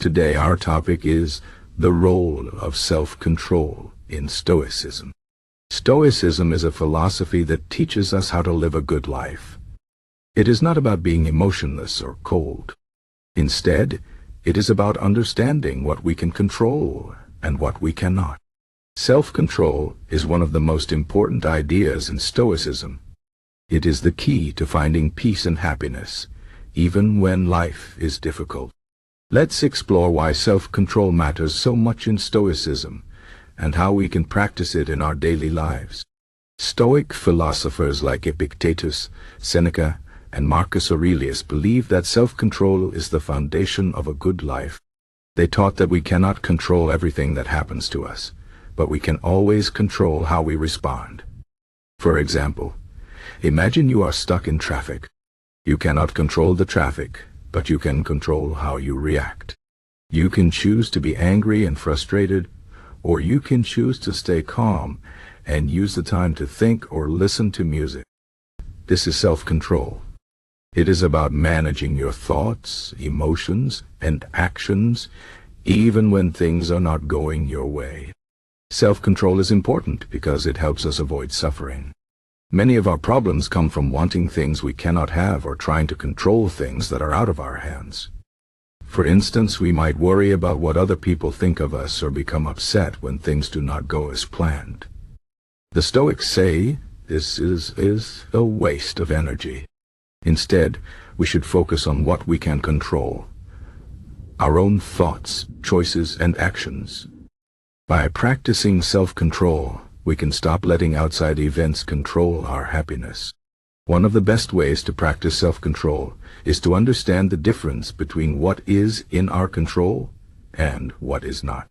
Today our topic is the role of self-control in Stoicism. Stoicism is a philosophy that teaches us how to live a good life. It is not about being emotionless or cold. Instead, it is about understanding what we can control and what we cannot. Self-control is one of the most important ideas in Stoicism. It is the key to finding peace and happiness, even when life is difficult. Let's explore why self-control matters so much in Stoicism and how we can practice it in our daily lives. Stoic philosophers like Epictetus, Seneca, and Marcus Aurelius believed that self-control is the foundation of a good life. They taught that we cannot control everything that happens to us, but we can always control how we respond. For example, imagine you are stuck in traffic. You cannot control the traffic, but you can control how you react. You can choose to be angry and frustrated, or you can choose to stay calm and use the time to think or listen to music. This is self-control. It is about managing your thoughts, emotions, and actions, even when things are not going your way. Self-control is important because it helps us avoid suffering. Many of our problems come from wanting things we cannot have or trying to control things that are out of our hands. For instance, we might worry about what other people think of us or become upset when things do not go as planned. The Stoics say this is a waste of energy. Instead, we should focus on what we can control: our own thoughts, choices, and actions. By practicing self-control, we can stop letting outside events control our happiness. One of the best ways to practice self-control is to understand the difference between what is in our control and what is not.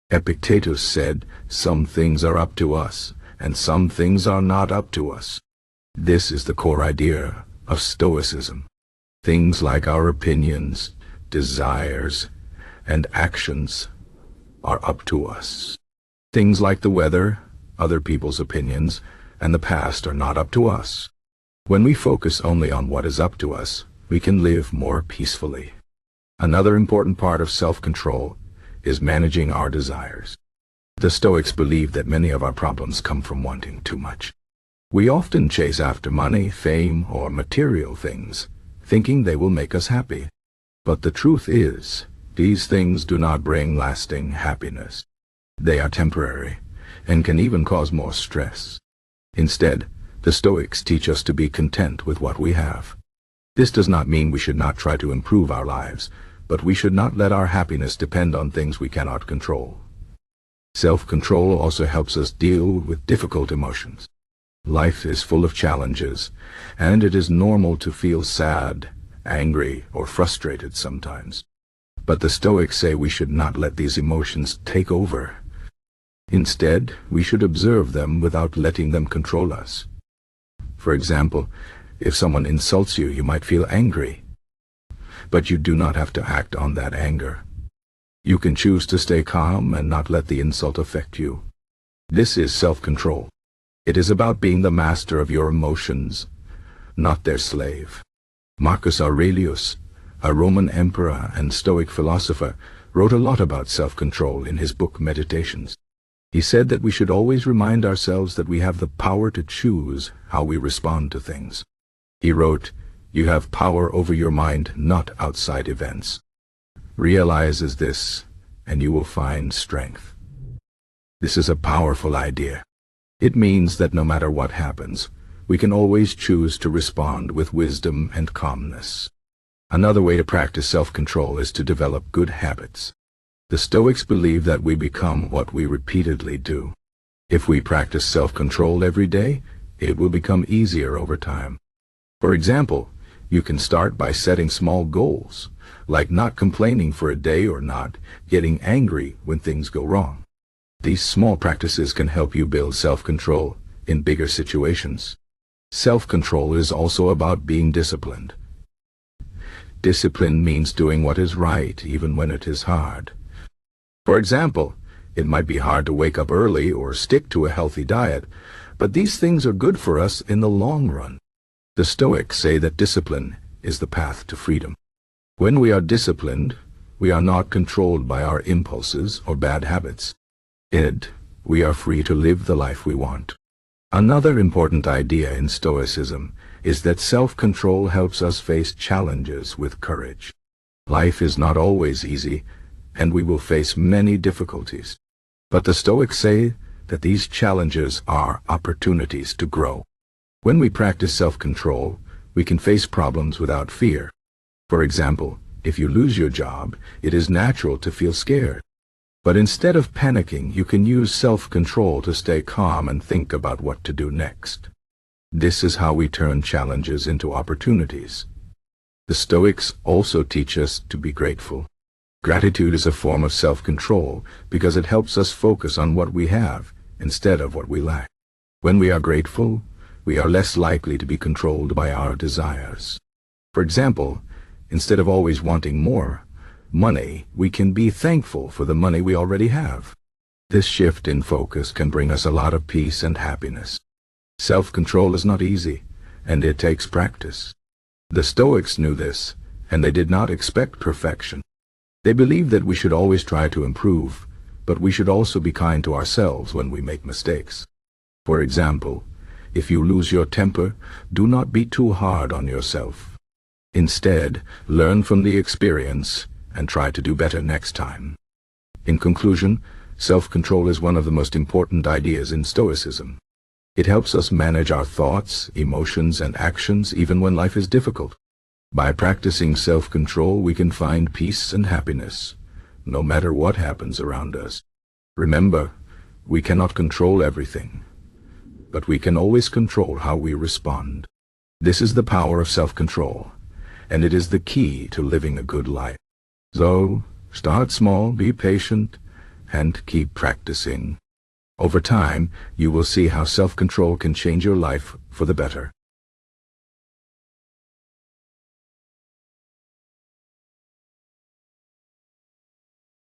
Epictetus said, "Some things are up to us, and some things are not up to us." This is the core idea of Stoicism. Things like our opinions, desires, and actions are up to us. Things like the weather, other people's opinions, and the past are not up to us. When we focus only on what is up to us, we can live more peacefully. Another important part of self-control is managing our desires. The Stoics believe that many of our problems come from wanting too much. We often chase after money, fame, or material things, thinking they will make us happy. But the truth is, these things do not bring lasting happiness. They are temporary and can even cause more stress. Instead, the Stoics teach us to be content with what we have. This does not mean we should not try to improve our lives, but we should not let our happiness depend on things we cannot control. Self-control also helps us deal with difficult emotions. Life is full of challenges, and it is normal to feel sad, angry, or frustrated sometimes. But the Stoics say we should not let these emotions take over. Instead, we should observe them without letting them control us. For example, if someone insults you, you might feel angry. But you do not have to act on that anger. You can choose to stay calm and not let the insult affect you. This is self-control. It is about being the master of your emotions, not their slave. Marcus Aurelius, a Roman emperor and Stoic philosopher, wrote a lot about self-control in his book Meditations. He said that we should always remind ourselves that we have the power to choose how we respond to things. He wrote, "You have power over your mind, not outside events. Realize this, and you will find strength." This is a powerful idea. It means that no matter what happens, we can always choose to respond with wisdom and calmness. Another way to practice self-control is to develop good habits. The Stoics believe that we become what we repeatedly do. If we practice self-control every day, it will become easier over time. For example, you can start by setting small goals, like not complaining for a day or not getting angry when things go wrong. These small practices can help you build self-control in bigger situations. Self-control is also about being disciplined. Discipline means doing what is right even when it is hard. For example, it might be hard to wake up early or stick to a healthy diet, but these things are good for us in the long run. The Stoics say that discipline is the path to freedom. When we are disciplined, we are not controlled by our impulses or bad habits. Instead, we are free to live the life we want. Another important idea in Stoicism is that self-control helps us face challenges with courage. Life is not always easy, and we will face many difficulties. But the Stoics say that these challenges are opportunities to grow. When we practice self-control, we can face problems without fear. For example, if you lose your job, it is natural to feel scared. But instead of panicking, you can use self-control to stay calm and think about what to do next. This is how we turn challenges into opportunities. The Stoics also teach us to be grateful. Gratitude is a form of self-control because it helps us focus on what we have instead of what we lack. When we are grateful, we are less likely to be controlled by our desires. For example, instead of always wanting more money, we can be thankful for the money we already have. This shift in focus can bring us a lot of peace and happiness. Self-control is not easy, and it takes practice. The Stoics knew this, and they did not expect perfection. They believed that we should always try to improve, but we should also be kind to ourselves when we make mistakes. For example, if you lose your temper, do not be too hard on yourself. Instead, learn from the experience and try to do better next time. In conclusion, self-control is one of the most important ideas in Stoicism. It helps us manage our thoughts, emotions, and actions even when life is difficult. By practicing self-control, we can find peace and happiness, no matter what happens around us. Remember, we cannot control everything, but we can always control how we respond. This is the power of self-control, and it is the key to living a good life. So, start small, be patient, and keep practicing. Over time, you will see how self-control can change your life for the better.